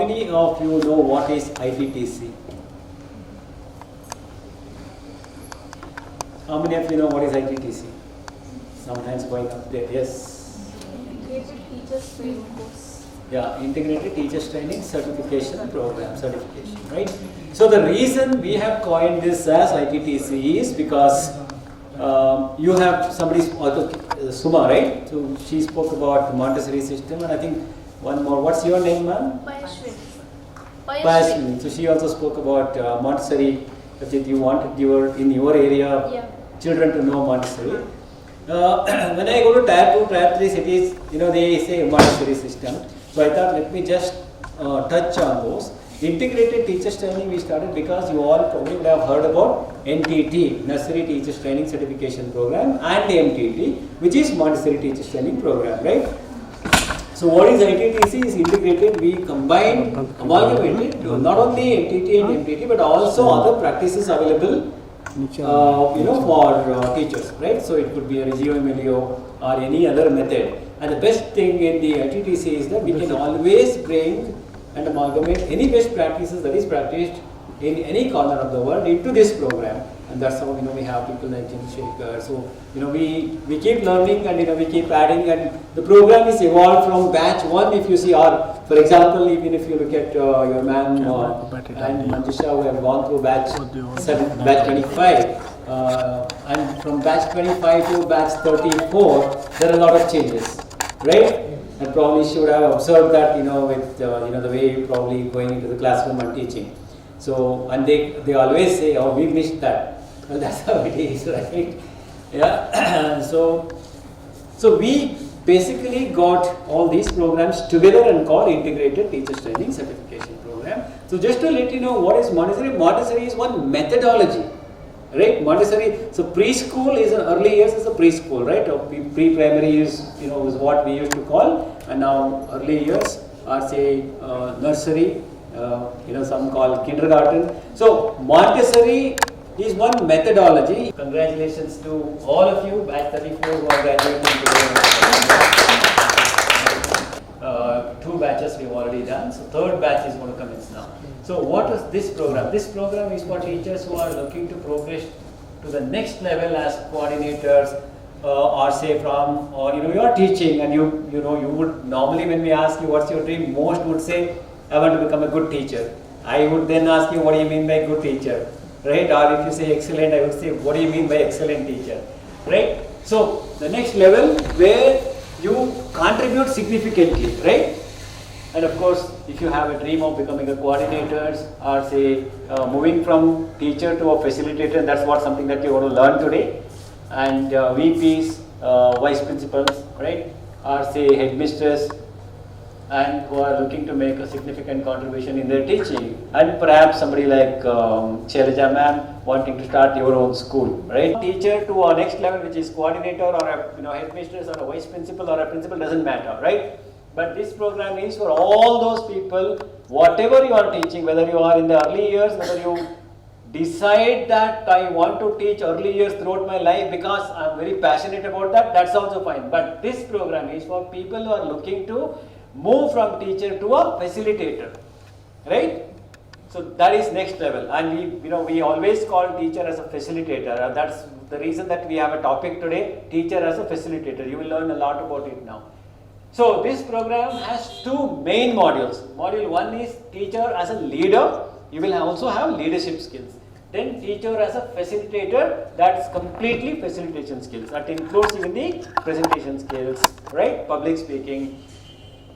many of you know what is ITTC? How many of you know what is ITTC? Sometimes going up there. Yes. Integrated Teachers Training Course. Yeah, Integrated Teachers Training Certification Program, certification, right? So the reason we have coined this as ITTC is because you have somebody, Suma, right? So she spoke about the Montessori system, and I think one more. What's your name, ma'am? Payashwini. So she also spoke about Montessori. That you wanted in your area children to know Montessori. When I go to Tier 2, Tier 3 cities, they say Montessori system. So I thought let me just touch on those. Integrated Teachers Training we started because you all probably would have heard about NTT, Nursery Teachers Training Certification Program, and MTT, which is Montessori Teachers Training Program, right? So what is ITTC is integrated, we combined, amalgamated, not only NTT and MTT, but also other practices available for teachers, right? So it could be a Reggio Emilia or any other method. And the best thing in the ITTC is that we can always bring and amalgamate any best practices that is practiced in any corner of the world into this program. And that's how we have people like Jim Shaker. So we keep learning and we keep adding, and the program is evolved from batch 1. If you see for example, even if you look at your man and Manjusha, who have gone through batch 7, batch 25, and from batch 25 to batch 34, there are a lot of changes, right? And probably she would have observed that with the way you probably going into the classroom and teaching. So, and they always say, oh, we missed that. Well, that's how it is, right? Yeah. So we basically got all these programs together and called Integrated Teachers Training Certification Program. So just to let you know what is Montessori. Montessori is one methodology, right? Montessori. So preschool is early years is a preschool, right? Or pre-primary is is what we used to call, and now early years are say nursery. Some call kindergarten. So Montessori is one methodology. Congratulations to all of you, batch 34 who are graduating today. 2 batches we've already done. So 3rd batch is going to commence now. So what is this program? This program is for teachers who are looking to progress to the next level as coordinators, or say from you are teaching, and you would normally, when we ask you what's your dream, most would say I want to become a good teacher. I would then ask you, what do you mean by good teacher, right? Or if you say excellent, I would say, what do you mean by excellent teacher, right? So the next level where you contribute significantly, right? And of course, if you have a dream of becoming a coordinator, or say moving from teacher to a facilitator, that's something that you want to learn today. And VPs, vice principals, right? Or say headmisters, and who are looking to make a significant contribution in their teaching, and perhaps somebody like Shailaja ma'am wanting to start your own school, right? Teacher to our next level, which is coordinator or a headmistress or a vice principal or a principal, doesn't matter, right? But this program is for all those people, whatever you are teaching, whether you are in the early years, whether you decide that I want to teach early years throughout my life because I am very passionate about that, that's also fine. But this program is for people who are looking to move from teacher to a facilitator, right? So that is next level, and we always call teacher as a facilitator. That's the reason that we have a topic today, teacher as a facilitator. You will learn a lot about it now. So this program has 2 main modules. Module 1 is teacher as a leader. You will also have leadership skills. Then teacher as a facilitator, that's completely facilitation skills. That includes even the presentation skills, right? Public speaking.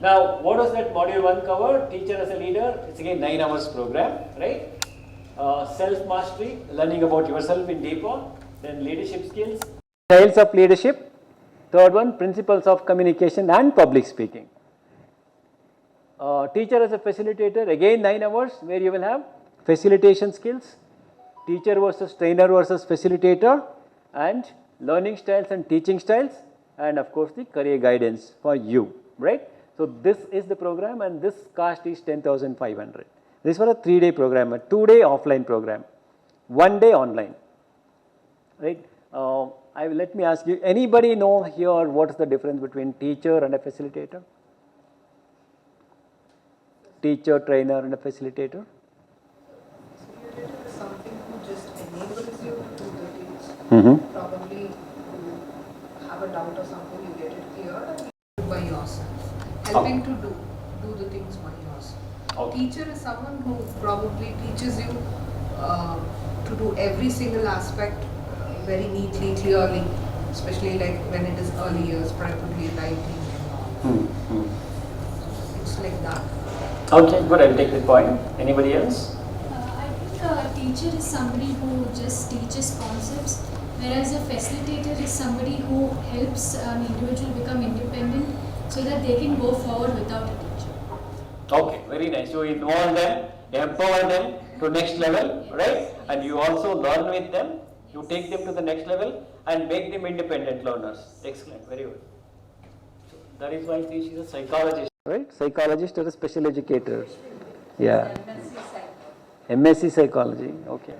Now, what does that module 1 cover? Teacher as a leader, it's again 9 hours program, right? Self-mastery, learning about yourself in deeper. Then leadership skills. Styles of leadership. 3rd one, principles of communication and public speaking. Teacher as a facilitator, again 9 hours, where you will have facilitation skills, teacher versus trainer versus facilitator, and learning styles and teaching styles, and of course the career guidance for you, right? So this is the program, and this cost is 10,500. This was a 3-day program, a 2-day offline program, 1 day online, right? Let me ask you, anybody know here what is the difference between teacher and a facilitator? teacher, trainer and a facilitator? Facilitator is something who just enables you to do the things. Mm-hmm. Probably you have a doubt or something, you get it cleared and you do it by yourself. Helping to do the things by yourself. Okay. Teacher is someone who probably teaches you to do every single aspect very neatly, clearly, especially like when it is early years, probably writing and all. Mm-hmm. It's like that. Okay, good. I'll take the point. Anybody else? I think a teacher is somebody who just teaches concepts, whereas a facilitator is somebody who helps an individual become independent so that they can go forward without a teacher. Okay, very nice. You involve them, empower them to next level, right? And you also learn with them. You take them to the next level and make them independent learners. Excellent, very good. So that is why she is a psychologist, right? Psychologist or a special educator. Yeah. MSc psychology. Okay.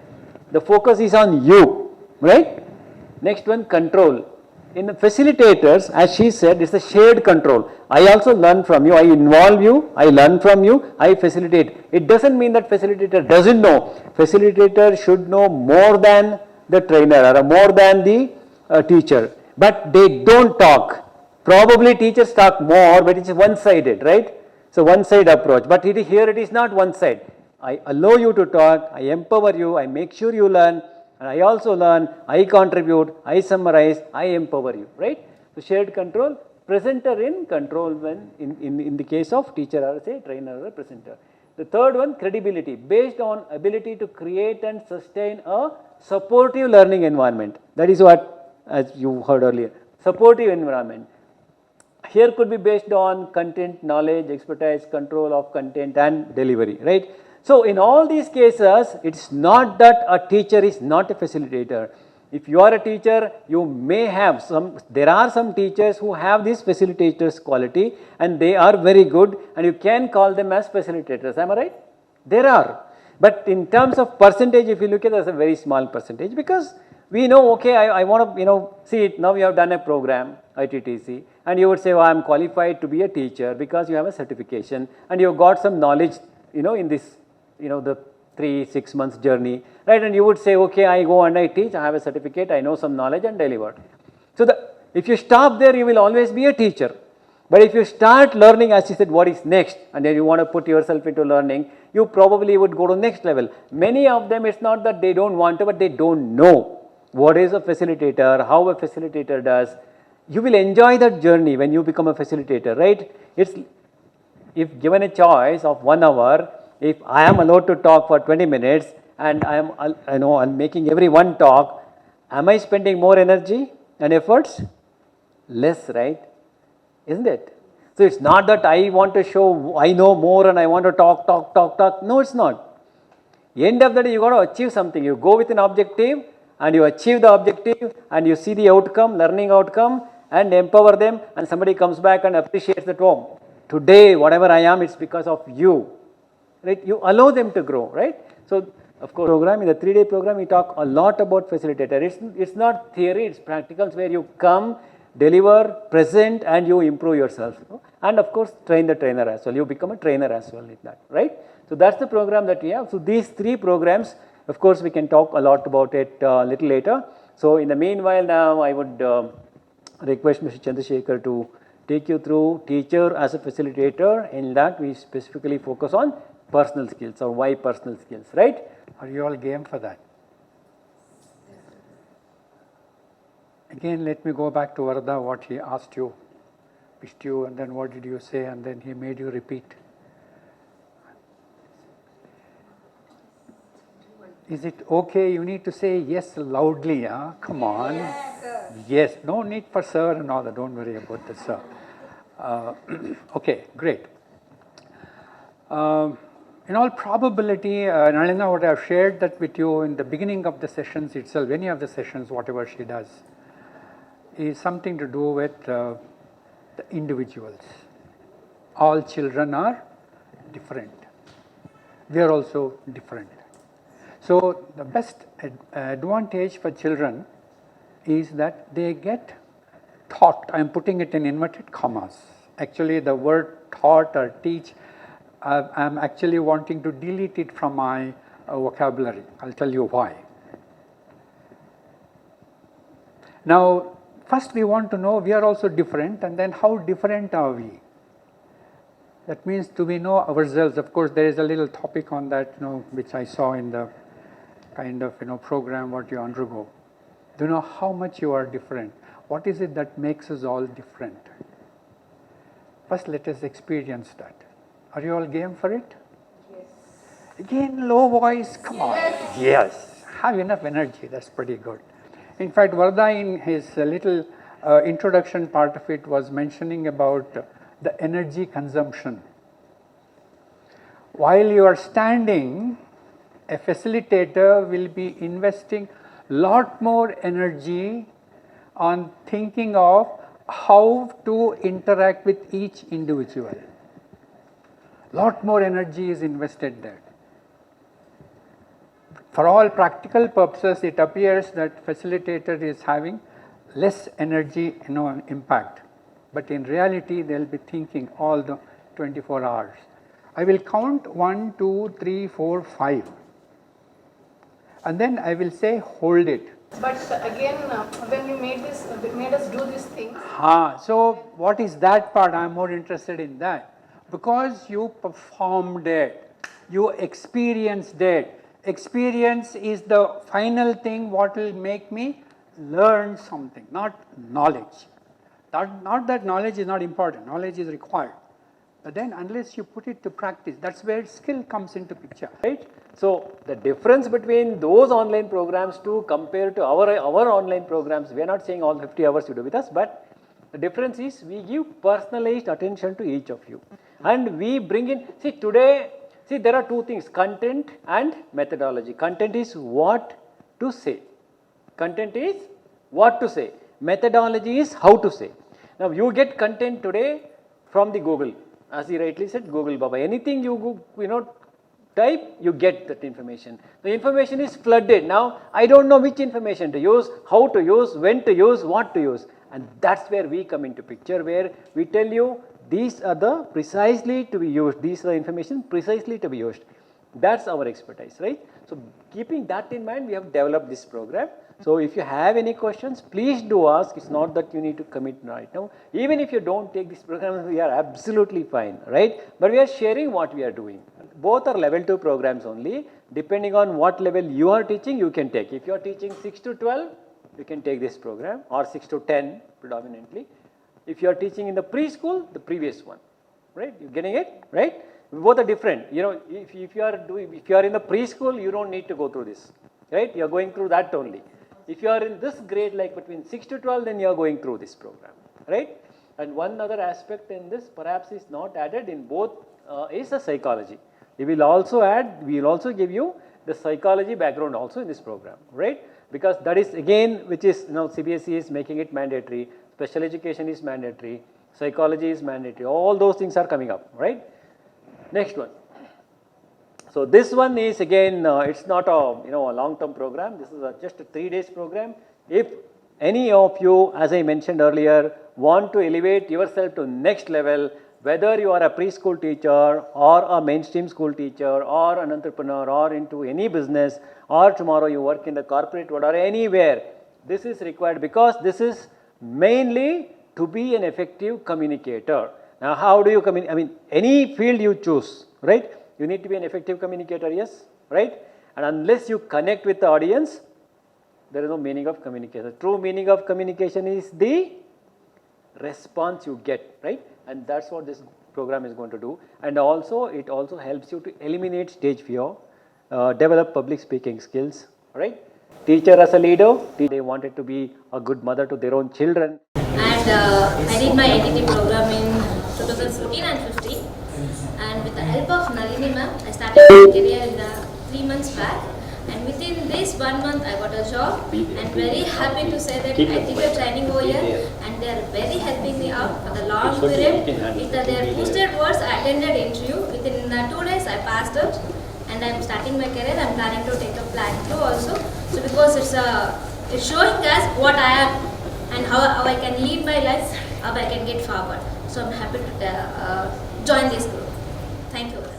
The focus is on you, right? Next one, control. In the facilitators, as she said, it's a shared control. I also learn from you, I involve you, I learn from you, I facilitate. It doesn't mean that facilitator doesn't know. Facilitator should know more than the trainer or more than the teacher. But they don't talk. Probably teachers talk more, but it's one-sided, right? So one-side approach. But here it is not one-side. I allow you to talk, I empower you, I make sure you learn, and I also learn, I contribute, I summarize, I empower you, right? So shared control, presenter in control when in the case of teacher or say trainer or a presenter. The third one, credibility, based on ability to create and sustain a supportive learning environment. That is what, as you heard earlier, supportive environment. Here could be based on content, knowledge, expertise, control of content and delivery, right? So in all these cases, it's not that a teacher is not a facilitator. If you are a teacher, you may have there are some teachers who have this facilitator's quality and they are very good and you can call them as facilitators, am I right? There are. But in terms of percentage, if you look at it as a very small percentage, because we know, okay, I want to, see it, now you have done a program, ITTC, and you would say, oh, I am qualified to be a teacher because you have a certification and you have got some knowledge, in this, the 3-6 months journey, right? And you would say, okay, I go and I teach, I have a certificate, I know some knowledge and deliver. So if you stop there, you will always be a teacher. But if you start learning, as you said, what is next, and then you want to put yourself into learning, you probably would go to next level. Many of them, it's not that they don't want to, but they don't know what is a facilitator, how a facilitator does. You will enjoy that journey when you become a facilitator, right? If given a choice of 1 hour, if I am allowed to talk for 20 minutes and I'm making everyone talk, am I spending more energy and efforts? Less, right? Isn't it? So it's not that I want to show I know more and I want to talk. No, it's not. End of the day, you got to achieve something. You go with an objective and you achieve the objective and you see the outcome, learning outcome, and empower them, and somebody comes back and appreciates that, oh, today whatever I am, it's because of you. Right? You allow them to grow, right? So, of course, in the 3-day program, we talk a lot about facilitator. It's not theory, it's practicals where you come, deliver, present, and you improve yourself. And of course, train the trainer as well. You become a trainer as well with that, right? So that's the program that we have. So these 3 programs, of course, we can talk a lot about it a little later. So in the meanwhile, now I would request Mr. Chandrasekhar to take you through teacher as a facilitator. In that, we specifically focus on personal skills or why personal skills, right? Are you all game for that? Again, let me go back to Varda, what he asked you, wished you, and then what did you say, and then he made you repeat. Is it okay? You need to say yes loudly, huh? Come on. Yes, sir. Yes, no need for sir and all that. Don't worry about the sir. Okay, great. In all probability, Nalina would have shared that with you in the beginning of the sessions itself, any of the sessions, whatever she does, is something to do with the individuals. All children are different. We are also different. So the best advantage for children is that they get taught. I am putting it in inverted commas. Actually, the word taught or teach I'm actually wanting to delete it from my vocabulary. I'll tell you why. Now, first we want to know we are also different, and then how different are we? That means, do we know ourselves? Of course, there is a little topic on that, which I saw in the kind of program what you undergo. Do you know how much you are different? What is it that makes us all different? First, let us experience that. Are you all game for it? Yes. Again, low voice. Come on. Yes. Have enough energy. That's pretty good. In fact, Varda in his little introduction part of it was mentioning about the energy consumption. While you are standing, a facilitator will be investing lot more energy on thinking of how to interact with each individual. Lot more energy is invested there. For all practical purposes, it appears that facilitator is having less energy impact. But in reality, they'll be thinking all the 24 hours. I will count 1, 2, 3, 4, 5. And then I will say, hold it. But again, when you made us do these things. So what is that part? I'm more interested in that. Because you performed it, you experienced it. Experience is the final thing what will make me learn something, not knowledge. Not that knowledge is not important, knowledge is required. But then unless you put it to practice, that's where skill comes into picture. Right? So the difference between those online programs to compare to our online programs, we are not saying all 50 hours you do with us, but the difference is we give personalized attention to each of you. And we bring in, today, there are two things, content and methodology. Content is what to say. Content is what to say. Methodology is how to say. Now you get content today from the Google. As he rightly said, Google Baba. Anything you type, you get that information. The information is flooded. Now I don't know which information to use, how to use, when to use, what to use. And that's where we come into picture, where we tell you these are the precisely to be used. These are the information precisely to be used. That's our expertise, right? So keeping that in mind, we have developed this program. So if you have any questions, please do ask. It's not that you need to commit right now. Even if you don't take this program, we are absolutely fine, right? But we are sharing what we are doing. Both are level 2 programs only. Depending on what level you are teaching, you can take. If you are teaching 6 to 12, you can take this program, or 6 to 10 predominantly. If you are teaching in the preschool, the previous one, right? You're getting it, right? Both are different. If you are in the preschool, you don't need to go through this, right? You are going through that only. If you are in this grade, like between 6 to 12, then you are going through this program, right? And one other aspect in this perhaps is not added in both is the psychology. We will also give you the psychology background also in this program, right? Because that is again, which is, CBSE is making it mandatory, special education is mandatory, psychology is mandatory, all those things are coming up, right? Next one. So this one is again, it's not a long-term program. This is just a 3 days program. If any of you, as I mentioned earlier, want to elevate yourself to next level, whether you are a preschool teacher or a mainstream school teacher or an entrepreneur or into any business, or tomorrow you work in the corporate world or anywhere, this is required because this is mainly to be an effective communicator. Now how do you communicate? Any field you choose, right? You need to be an effective communicator, yes, right? And unless you connect with the audience, there is no meaning of communication. True meaning of communication is the response you get, right? And that's what this program is going to do. And also, it also helps you to eliminate stage fear, develop public speaking skills, right? Teacher as a leader, they wanted to be a good mother to their own children. And I did my ITT program in 2014 and 15. And with the help of Nalini ma'am, I started my career in the 3 months back. And within this 1 month, I got a job. And very happy to say that I did a training over here, and they are very helping me out for the long period. With their boosted words, I attended interview. Within 2 days, I passed out, and I'm starting my career. I'm planning to take a plan 2 also. So because it's showing us what I am and how I can lead my life, how I can get forward. So I'm happy to join this group. Thank you.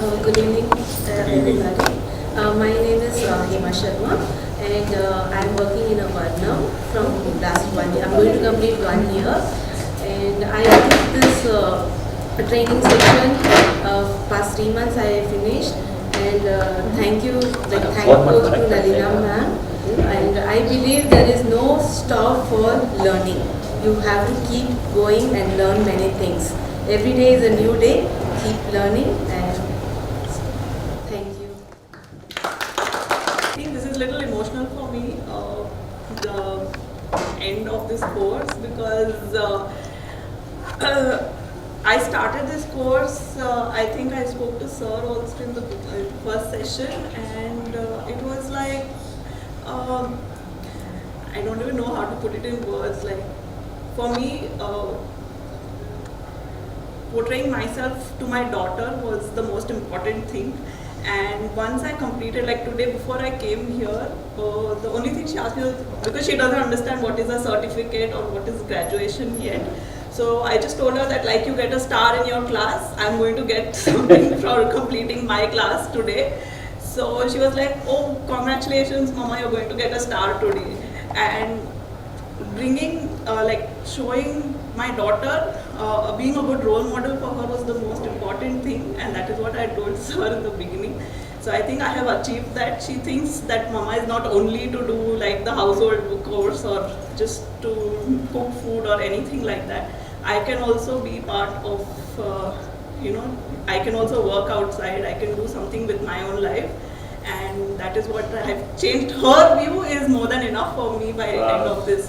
Good evening, everybody. My name is Hema Sharma, and I am working in a ward now from last 1 year. I'm going to complete 1 year, and I did this training session. Past 3 months I finished, and thank you to Nalina ma'am. And I believe there is no stop for learning. You have to keep going and learn many things. Every day is a new day. Keep learning, and thank you. I think this is a little emotional for me, the end of this course, because I started this course, I think I spoke to sir also in the first session, and it was like, I don't even know how to put it in words. Like, for me, portraying myself to my daughter was the most important thing. And once I completed, like today before I came here, the only thing she asked me was, because she doesn't understand what is a certificate or what is graduation yet. So I just told her that like you get a star in your class, I'm going to get something for completing my class today. So she was like, oh, congratulations mama, you're going to get a star today. And bringing, showing my daughter, being a good role model for her was the most important thing, and that is what I told her in the beginning. So I think I have achieved that. She thinks that mama is not only to do like the household chores or just to cook food or anything like that. I can also be part of, I can also work outside, I can do something with my own life. And that is what I have changed. Her view is more than enough for me by the end of this.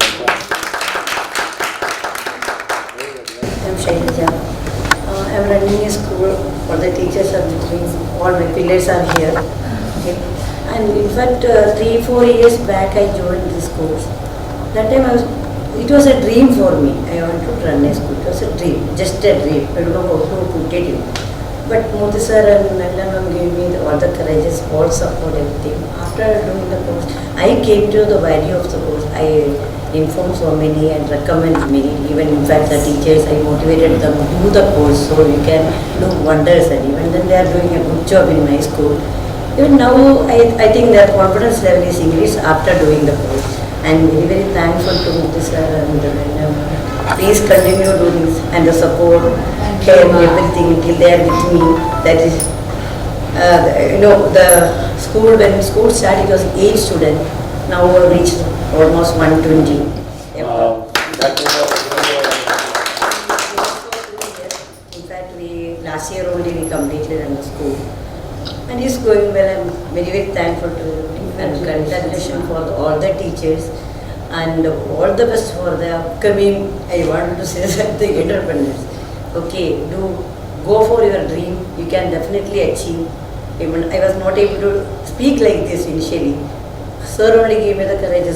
I'm Shailaja. I'm running a school for the teachers of the dreams. All my pillars are here. Okay. And in fact, 3-4 years back, I joined this course. That time it was a dream for me. I wanted to run a school. It was a dream, just a dream. I don't know how to put it in. But Modi sir and Nalla ma'am gave me all the courageous, all support, everything. After doing the course, I came to the value of the course. I informed so many and recommend many. Even in fact the teachers, I motivated them to do the course so you can do wonders. And even then they are doing a good job in my school. Even now I think their confidence level is increased after doing the course. And very, very thankful to Modi sir and Nalla ma'am. Please continue doing this and the support, care, everything till they are with me. That is, the school, when school started, it was 8 students. Now we reached almost 120. Wow. In fact, last year only we completed in the school. And it's going well. I'm very, very thankful to you. And congratulations for all the teachers. And all the best for the upcoming, I want to say something, entrepreneurs. Okay, go for your dream. You can definitely achieve. Even I was not able to speak like this initially. Sir only gave me the courage.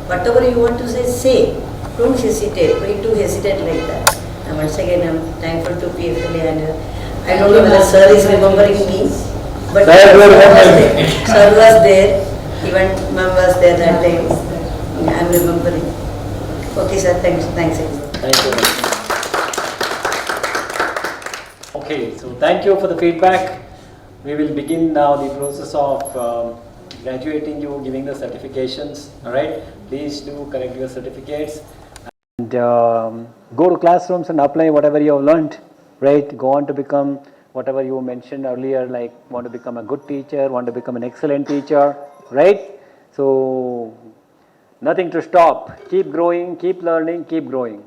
Whatever you want to say. Don't hesitate. Why to hesitate like that? And once again, I'm thankful to PFLA, and I don't know whether sir is remembering me, but sir was there. Even ma'am was there that time. I'm remembering. Okay, sir. Thanks. Thank you. Okay, so thank you for the feedback. We will begin now the process of graduating you, giving the certifications. All right. Please do correct your certificates and go to classrooms and apply whatever you have learned. Right. Go on to become whatever you mentioned earlier, like want to become a good teacher, want to become an excellent teacher. Right. So nothing to stop. Keep growing, keep learning, keep growing.